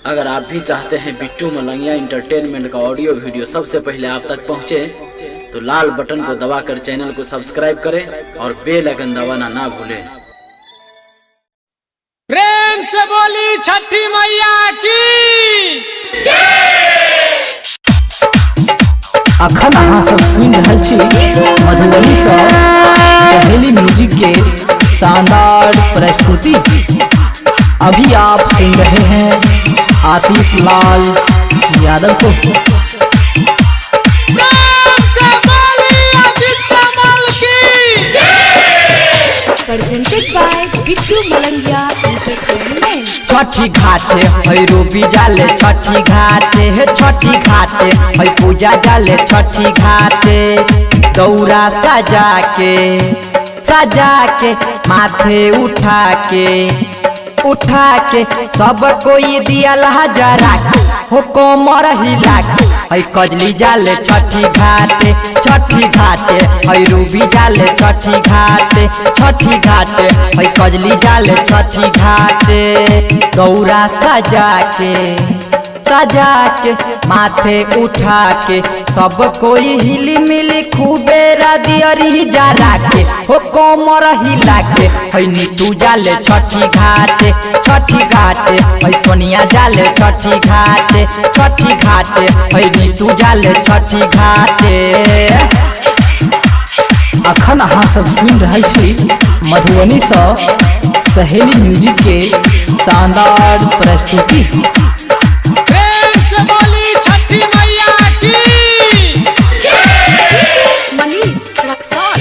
अगर आप भी चाहते हैं बिट्टू मलंगिया इंटरटेनमेंट का ऑडियो वीडियो सबसे पहले आप तक पहुंचे, तो लाल बटन को दबाकर चैनल को सब्सक्राइब करें और बेल आइकन दबाना ना भूलें। प्रेम से बोली छठी मैया की अखन अहाँ सब सुन रहल छी मधुबनी से सहेली म्यूजिक के शानदार प्रस्तुति। अभी आप सुन रहे हैं आतिश लाल यादव को। प्रेम से बोली आदित्य मल की presented by Bittu Malangiya entertainment. छठी घाटे है रूबी जाले छठी घाटे है छठी घाटे है पूजा जाले छठी घाटे दौरा सजा के माथे उठा के सब कोई दिया जरा के हो कोमर हिला के है कजली जाले छठी घाटे है रूबी जाले छठी घाटे है कजली जाले छठी घाटे दौरा सजा के माथे उठा के सब कोई हिली मिली खूबे रादियरी जरा के हो कोमर हिला के है नीतू जाले छठी घाटे है सोनिया जाले छठी घाटे है नीतू जाले छठी घाटे। अखन अहाँ सब सुन रहल छी मधुबनी से सहेली म्यूजिक के शानदार प्रस्तुति। प्रेम से बोली छठी मैया की मनीष रक्सौल।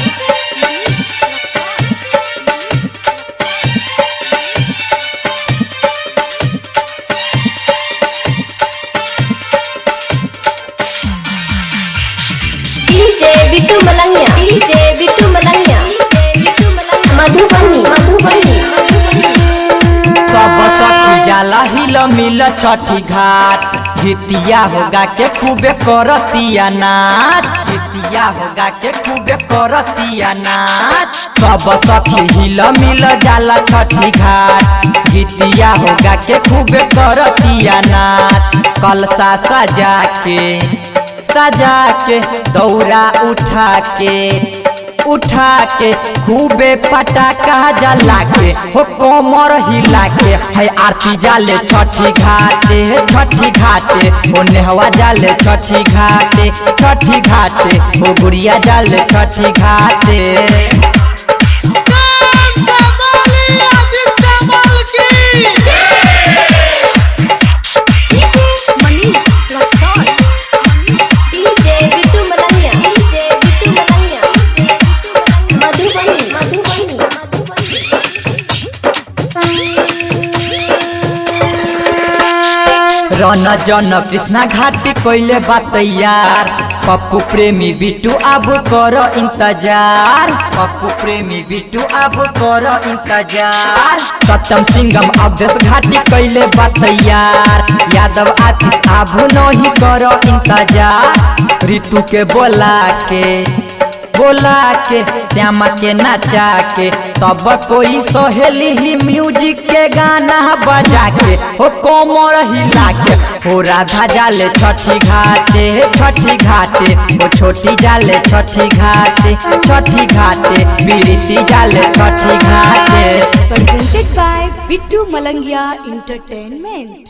डीजे बिट्टू मलंगिया मधुबनी सब सखी जाला हिल मिल छठी घाट गीतिया होगा के खूबे करतिया नाच सब सखी हिल मिल जाला छठी घाट गीतिया होगा के खूबे करतिया नाच कलसा सजा के दौरा उठा के खूबे पटाखा जला के हो कोमर हिला के है आरती जाले छठी घाटे हो नेहवा जाले छठी घाटे हो गुड़िया जाले छठी घाटे। प्रेम से बोली आदित्य मल की मनीष रक्सौल। डीजे बिट्टू मलंगिया मधुबनी रन जन कृष्णा घाटी कोइले बात यार पप्पू प्रेमी बिट्टू अब करो इंतजार सत्यम सिंगम अवधेश घाटी कोइले बात यार यादव आतिश आभू नहीं करो इंतजार ऋतु के बोला के श्यामा के नचा के सब कोई सहेली ही म्यूजिक के गाना बजा के हो कोमर हिला के हो राधा जाले छठी घाटे हो छोटी जाले छठी घाटे प्रीति जाले छठी घाटे। presented by Bittu Malangiya entertainment.